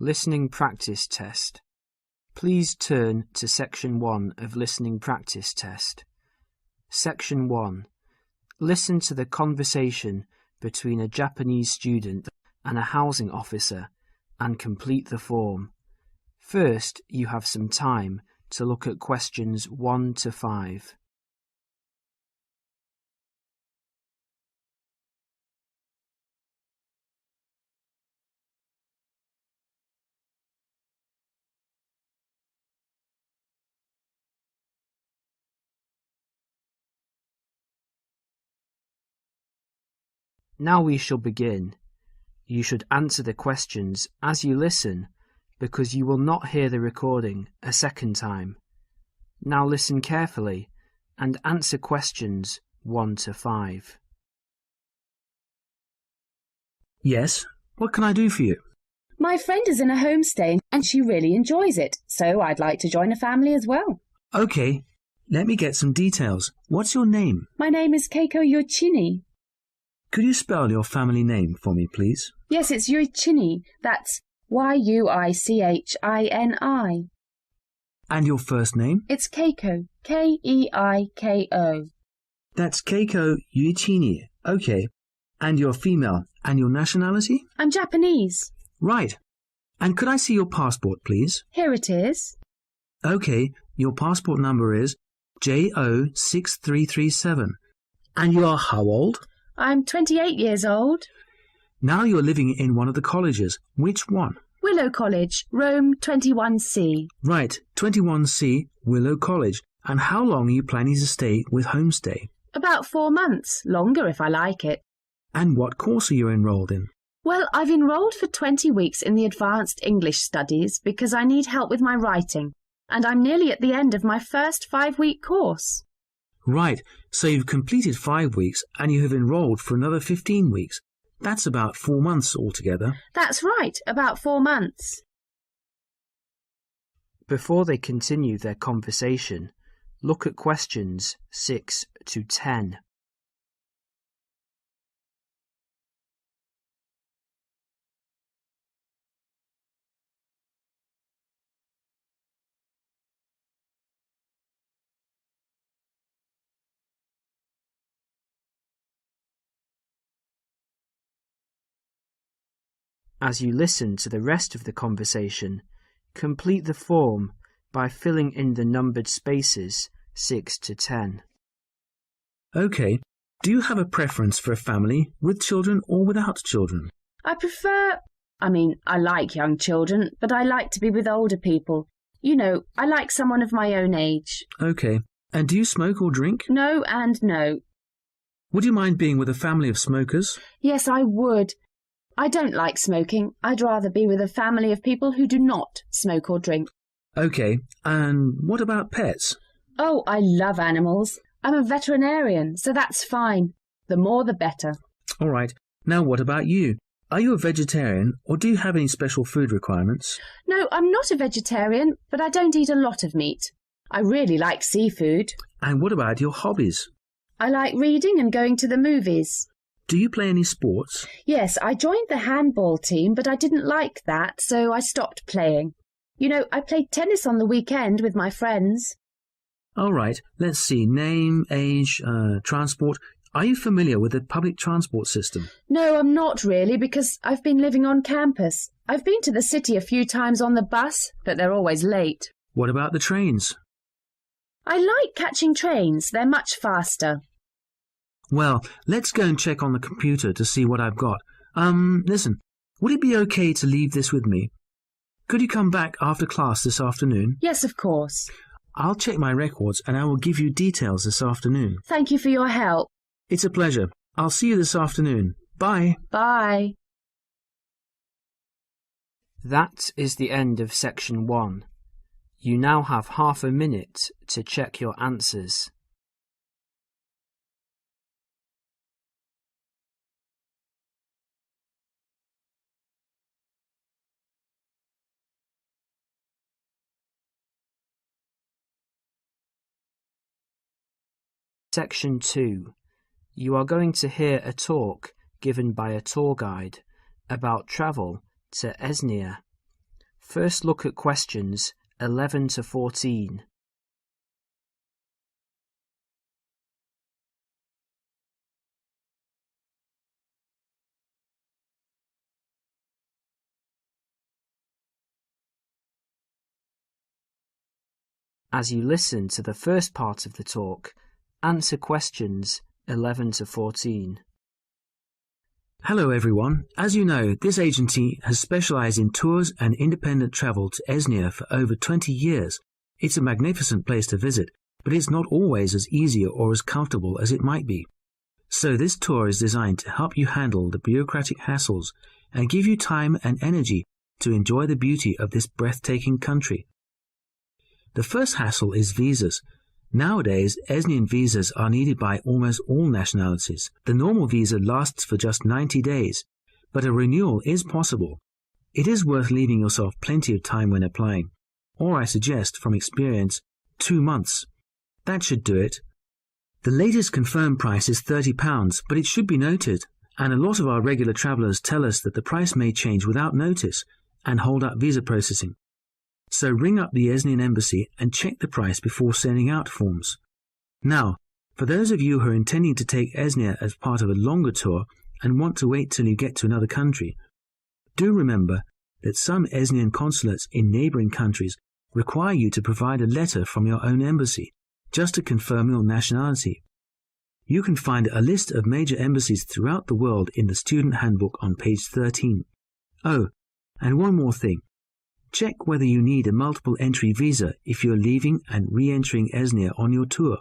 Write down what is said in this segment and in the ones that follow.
Listening Practice Test. Please turn to Section 1 of Listening Practice Test. Section 1. Listen to the conversation between a Japanese student and a housing officer and complete the form. First, you have some time to look at questions 1 to 5. Now we shall begin. You should answer the questions as you listen, because you will not hear the recording a second time. Now listen carefully and answer questions 1 to 5. Yes, what can I do for you? My friend is in a homestay and she really enjoys it, so I'd like to join a family as well. Okay, let me get some details. What's your name? My name is Keiko Yuichini. Could you spell your family name for me, please? Yes, it's Yuichini. That's Yuichini. And your first name? It's Keiko. Keiko. That's Keiko Yuichini. Okay. And you're female. And your nationality? I'm Japanese. Right. And could I see your passport, please? Here it is. Okay. Your passport number is JO6337. And you are how old? I'm 28 years old. Now you're living in one of the colleges. Which one? Willow College, Rome 21C. Right, 21C, Willow College. And how long are you planning to stay with Homestay? About 4 months, longer if I like it. And what course are you enrolled in? Well, I've enrolled for 20 weeks in the Advanced English Studies because I need help with my writing, and I'm nearly at the end of my first 5-week course. Right, so you've completed 5 weeks and you have enrolled for another 15 weeks. That's about 4 months altogether. That's right, about 4 months. Before they continue their conversation, look at questions 6 to 10. As you listen to the rest of the conversation, complete the form by filling in the numbered spaces 6 to 10. Okay. Do you have a preference for a family with children or without children? I like young children, but I like to be with older people. You know, I like someone of my own age. Okay. And do you smoke or drink? No and no. Would you mind being with a family of smokers? Yes, I would. I don't like smoking. I'd rather be with a family of people who do not smoke or drink. Okay, and what about pets? Oh, I love animals. I'm a veterinarian, so that's fine. The more the better. All right. Now what about you? Are you a vegetarian or do you have any special food requirements? No, I'm not a vegetarian, but I don't eat a lot of meat. I really like seafood. And what about your hobbies? I like reading and going to the movies. Do you play any sports? Yes, I joined the handball team, but I didn't like that, so I stopped playing. You know, I played tennis on the weekend with my friends. All right, let's see. Name, age, transport. Are you familiar with the public transport system? No, I'm not really, because I've been living on campus. I've been to the city a few times on the bus, but they're always late. What about the trains? I like catching trains. They're much faster. Well, let's go and check on the computer to see what I've got. Listen, would it be okay to leave this with me? Could you come back after class this afternoon? Yes, of course. I'll check my records and I will give you details this afternoon. Thank you for your help. It's a pleasure. I'll see you this afternoon. Bye. Bye. That is the end of Section 1. You now have half a minute to check your answers. Section 2. You are going to hear a talk given by a tour guide about travel to Esnia. First look at questions 11 to 14. As you listen to the first part of the talk, answer questions 11 to 14. Hello everyone. As you know, this agency has specialized in tours and independent travel to Esnia for over 20 years. It's a magnificent place to visit, but it's not always as easy or as comfortable as it might be. So this tour is designed to help you handle the bureaucratic hassles and give you time and energy to enjoy the beauty of this breathtaking country. The first hassle is visas. Nowadays, Esnian visas are needed by almost all nationalities. The normal visa lasts for just 90 days, but a renewal is possible. It is worth leaving yourself plenty of time when applying, or I suggest, from experience, 2 months. That should do it. The latest confirmed price is £30, but it should be noted, and a lot of our regular travellers tell us that the price may change without notice and hold up visa processing. So ring up the Esnian embassy and check the price before sending out forms. Now, for those of you who are intending to take Esnia as part of a longer tour and want to wait till you get to another country, do remember that some Esnian consulates in neighbouring countries require you to provide a letter from your own embassy, just to confirm your nationality. You can find a list of major embassies throughout the world in the student handbook on page 13. Oh, and one more thing. Check whether you need a multiple entry visa if you're leaving and re-entering Esnia on your tour.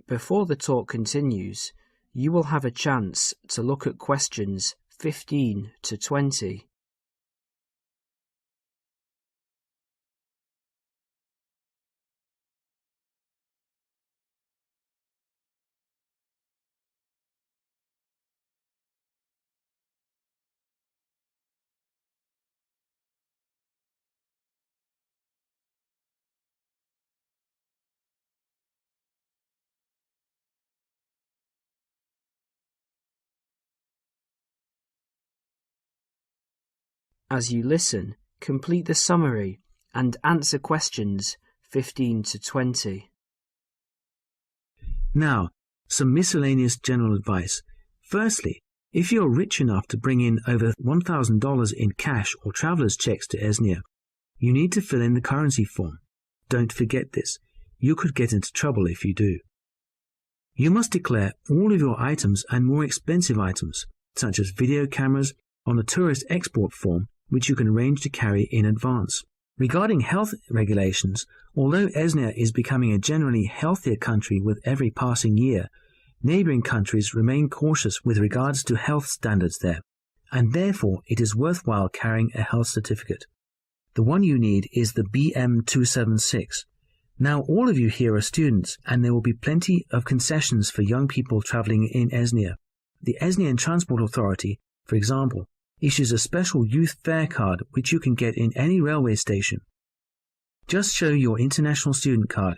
Before the talk continues, you will have a chance to look at questions 15 to 20. As you listen, complete the summary and answer questions 15 to 20. Now, some miscellaneous general advice. Firstly, if you're rich enough to bring in over $1,000 in cash or traveller's checks to Esnia, you need to fill in the currency form. Don't forget this. You could get into trouble if you do. You must declare all of your items and more expensive items, such as video cameras, on a tourist export form, which you can arrange to carry in advance. Regarding health regulations, although Esnia is becoming a generally healthier country with every passing year, neighbouring countries remain cautious with regards to health standards there, and therefore it is worthwhile carrying a health certificate. The one you need is the BM276. Now all of you here are students, and there will be plenty of concessions for young people travelling in Esnia. The Esnian Transport Authority, for example, issues a special youth fare card which you can get in any railway station. Just show your international student card.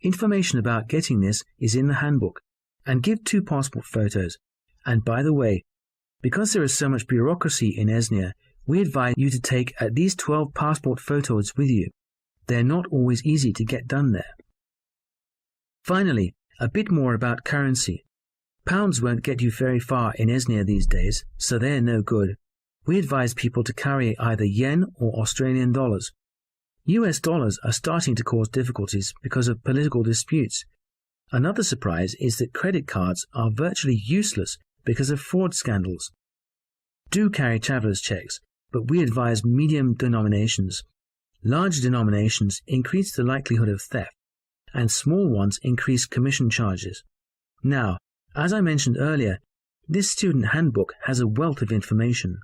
Information about getting this is in the handbook, and give 2 passport photos. And by the way, because there is so much bureaucracy in Esnia, we advise you to take at least 12 passport photos with you. They're not always easy to get done there. Finally, a bit more about currency. Pounds won't get you very far in Esnia these days, so they're no good. We advise people to carry either yen or Australian dollars. US dollars are starting to cause difficulties because of political disputes. Another surprise is that credit cards are virtually useless because of fraud scandals. Do carry traveller's checks, but we advise medium denominations. Large denominations increase the likelihood of theft, and small ones increase commission charges. Now, as I mentioned earlier, this student handbook has a wealth of information.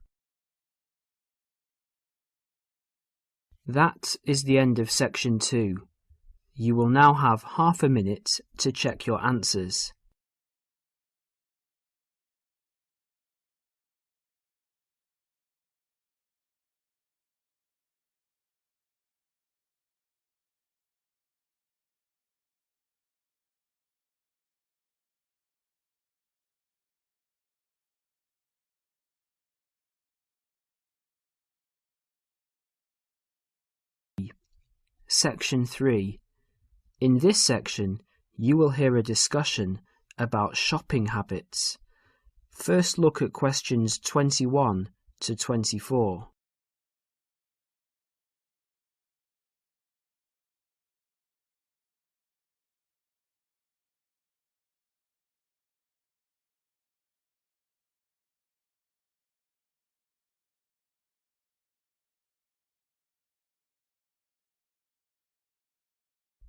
That is the end of section 2. You will now have half a minute to check your answers. Section 3. In this section, you will hear a discussion about shopping habits. First look at questions 21 to 24.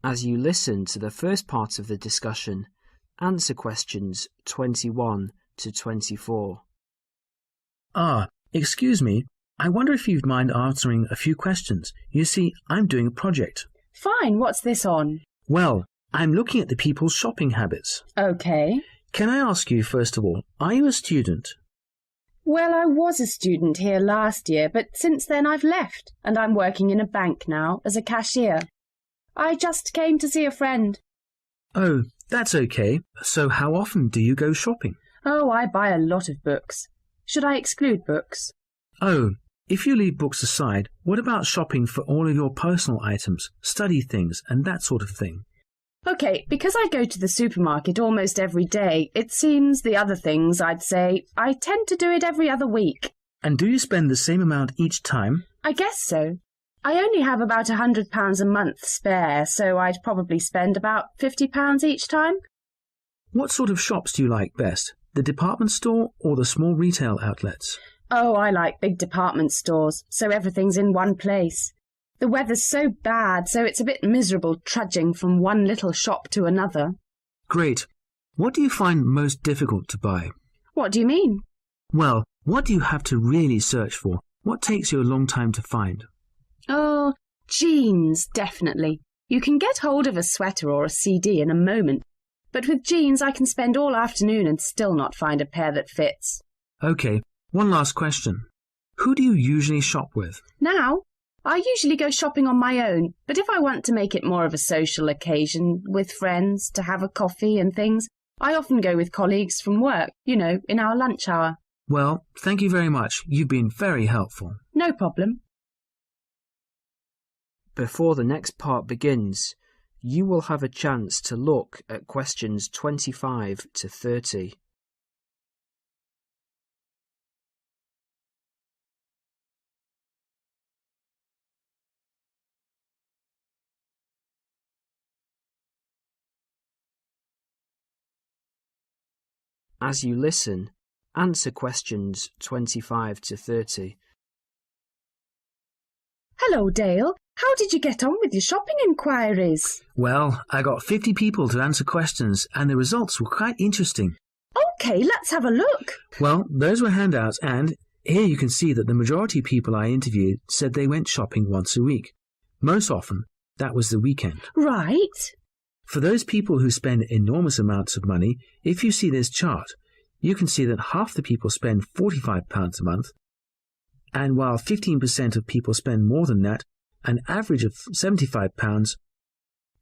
As you listen to the first part of the discussion, answer questions 21 to 24. Excuse me. I wonder if you'd mind answering a few questions. You see, I'm doing a project. Fine, what's this on? Well, I'm looking at the people's shopping habits. Okay. Can I ask you, first of all, are you a student? Well, I was a student here last year, but since then I've left, and I'm working in a bank now as a cashier. I just came to see a friend. Oh, that's okay. So how often do you go shopping? Oh, I buy a lot of books. Should I exclude books? Oh, if you leave books aside, what about shopping for all of your personal items, study things, and that sort of thing? Okay, because I go to the supermarket almost every day, it seems the other things, I'd say, I tend to do it every other week. And do you spend the same amount each time? I guess so. I only have about £100 a month spare, so I'd probably spend about £50 each time. What sort of shops do you like best? The department store or the small retail outlets? Oh, I like big department stores, so everything's in one place. The weather's so bad, so it's a bit miserable trudging from one little shop to another. Great. What do you find most difficult to buy? What do you mean? Well, what do you have to really search for? What takes you a long time to find? Oh, jeans, definitely. You can get hold of a sweater or a CD in a moment, but with jeans I can spend all afternoon and still not find a pair that fits. Okay, one last question. Who do you usually shop with? Now, I usually go shopping on my own, but if I want to make it more of a social occasion with friends to have a coffee and things, I often go with colleagues from work, in our lunch hour. Well, thank you very much. You've been very helpful. No problem. Before the next part begins, you will have a chance to look at questions 25 to 30. As you listen, answer questions 25 to 30. Hello, Dale. How did you get on with your shopping inquiries? Well, I got 50 people to answer questions, and the results were quite interesting. OK, let's have a look. Well, those were handouts, and here you can see that the majority of people I interviewed said they went shopping once a week. Most often, that was the weekend. Right. For those people who spend enormous amounts of money, if you see this chart, you can see that half the people spend £45 a month, and while 15% of people spend more than that, an average of £75,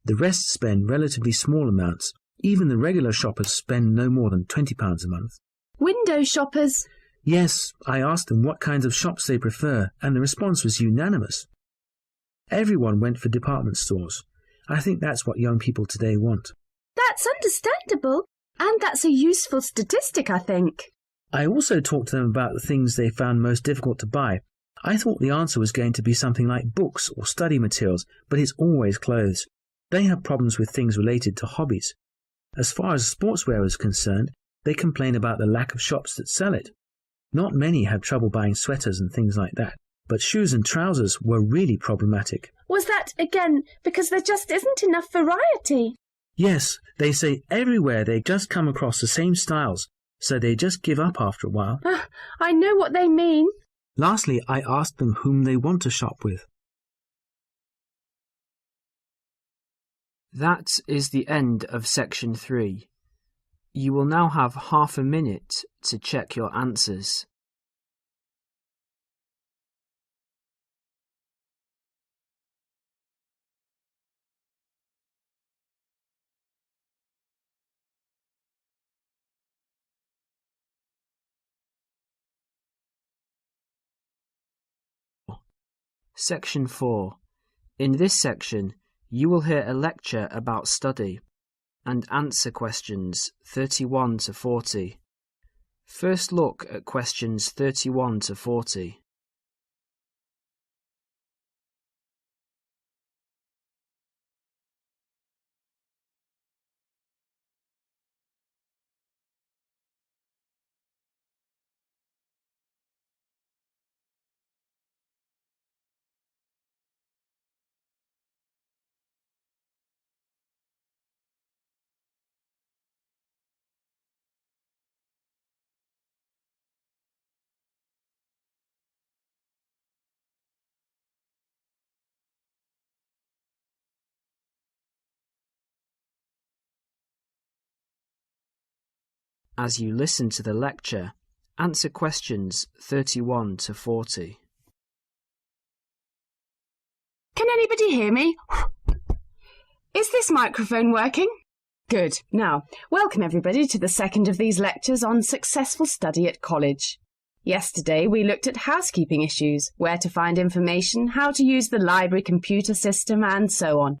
the rest spend relatively small amounts. Even the regular shoppers spend no more than £20 a month. Window shoppers? Yes, I asked them what kinds of shops they prefer, and the response was unanimous. Everyone went for department stores. I think that's what young people today want. That's understandable, and that's a useful statistic, I think. I also talked to them about the things they found most difficult to buy. I thought the answer was going to be something like books or study materials, but it's always clothes. They have problems with things related to hobbies. As far as sportswear is concerned, they complain about the lack of shops that sell it. Not many have trouble buying sweaters and things like that, but shoes and trousers were really problematic. Was that, again, because there just isn't enough variety? Yes, they say everywhere they just come across the same styles, so they just give up after a while. I know what they mean. Lastly, I asked them whom they want to shop with. That is the end of section 3. You will now have half a minute to check your answers. Section 4. In this section, you will hear a lecture about study and answer questions 31 to 40. First look at questions 31 to 40. As you listen to the lecture, answer questions 31 to 40. Can anybody hear me? Is this microphone working? Good. Now, welcome everybody to the second of these lectures on successful study at college. Yesterday we looked at housekeeping issues, where to find information, how to use the library computer system, and so on.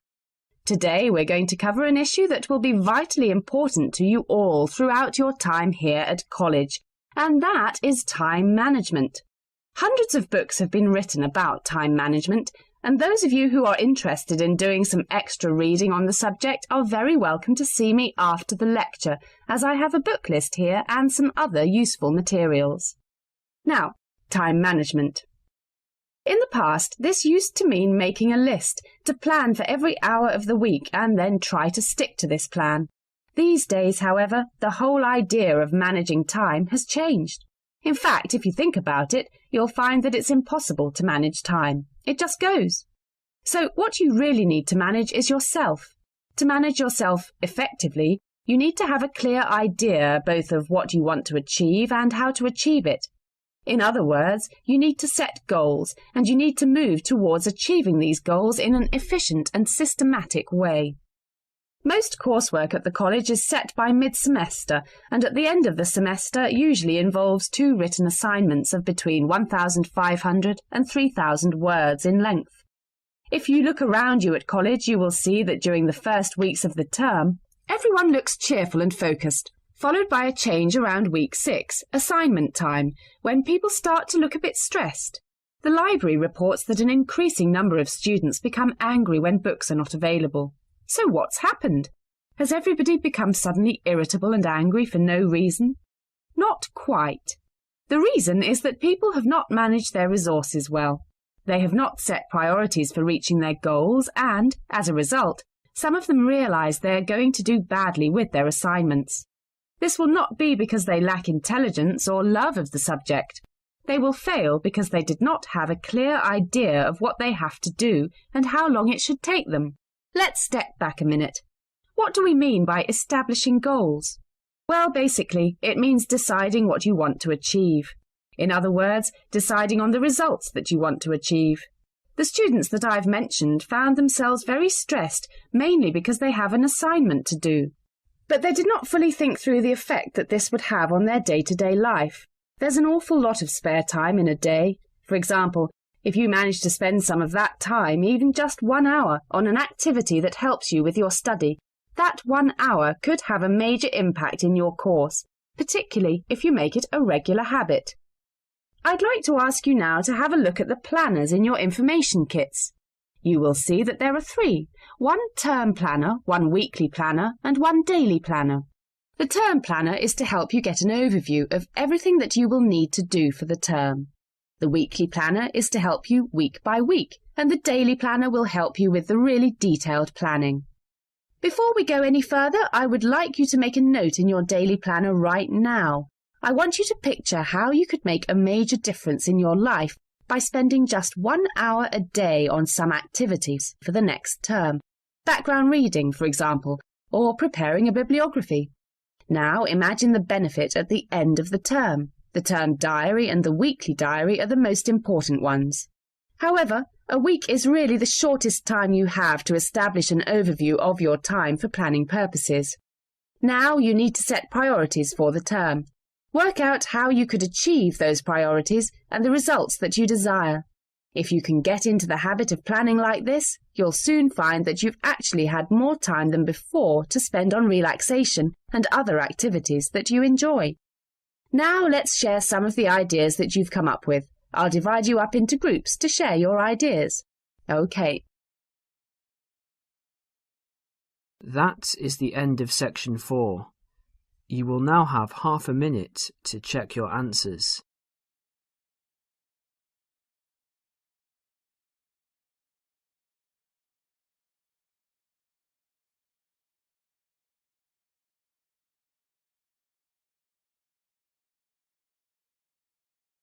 Today we're going to cover an issue that will be vitally important to you all throughout your time here at college, and that is time management. Hundreds of books have been written about time management, and those of you who are interested in doing some extra reading on the subject are very welcome to see me after the lecture, as I have a book list here and some other useful materials. Now, time management. In the past, this used to mean making a list to plan for every hour of the week and then try to stick to this plan. These days, however, the whole idea of managing time has changed. In fact, if you think about it, you'll find that it's impossible to manage time. It just goes. So what you really need to manage is yourself. To manage yourself effectively, you need to have a clear idea both of what you want to achieve and how to achieve it. In other words, you need to set goals, and you need to move towards achieving these goals in an efficient and systematic way. Most coursework at the college is set by mid-semester, and at the end of the semester usually involves 2 written assignments of between 1,500 and 3,000 words in length. If you look around you at college, you will see that during the first weeks of the term, everyone looks cheerful and focused, followed by a change around week 6, assignment time, when people start to look a bit stressed. The library reports that an increasing number of students become angry when books are not available. So what's happened? Has everybody become suddenly irritable and angry for no reason? Not quite. The reason is that people have not managed their resources well. They have not set priorities for reaching their goals and, as a result, some of them realise they are going to do badly with their assignments. This will not be because they lack intelligence or love of the subject. They will fail because they did not have a clear idea of what they have to do and how long it should take them. Let's step back a minute. What do we mean by establishing goals? Well, basically, it means deciding what you want to achieve. In other words, deciding on the results that you want to achieve. The students that I've mentioned found themselves very stressed, mainly because they have an assignment to do. But they did not fully think through the effect that this would have on their day-to-day life. There's an awful lot of spare time in a day. For example, if you manage to spend some of that time, even just 1 hour, on an activity that helps you with your study, that 1 hour could have a major impact in your course, particularly if you make it a regular habit. I'd like to ask you now to have a look at the planners in your information kits. You will see that there are 3, 1 term planner, 1 weekly planner, and 1 daily planner. The term planner is to help you get an overview of everything that you will need to do for the term. The weekly planner is to help you week by week, and the daily planner will help you with the really detailed planning. Before we go any further, I would like you to make a note in your daily planner right now. I want you to picture how you could make a major difference in your life by spending just 1 hour a day on some activities for the next term. Background reading, for example, or preparing a bibliography. Now imagine the benefit at the end of the term. The term diary and the weekly diary are the most important ones. However, a week is really the shortest time you have to establish an overview of your time for planning purposes. Now you need to set priorities for the term. Work out how you could achieve those priorities and the results that you desire. If you can get into the habit of planning like this, you'll soon find that you've actually had more time than before to spend on relaxation and other activities that you enjoy. Now let's share some of the ideas that you've come up with. I'll divide you up into groups to share your ideas. OK. That is the end of section 4. You will now have half a minute to check your answers.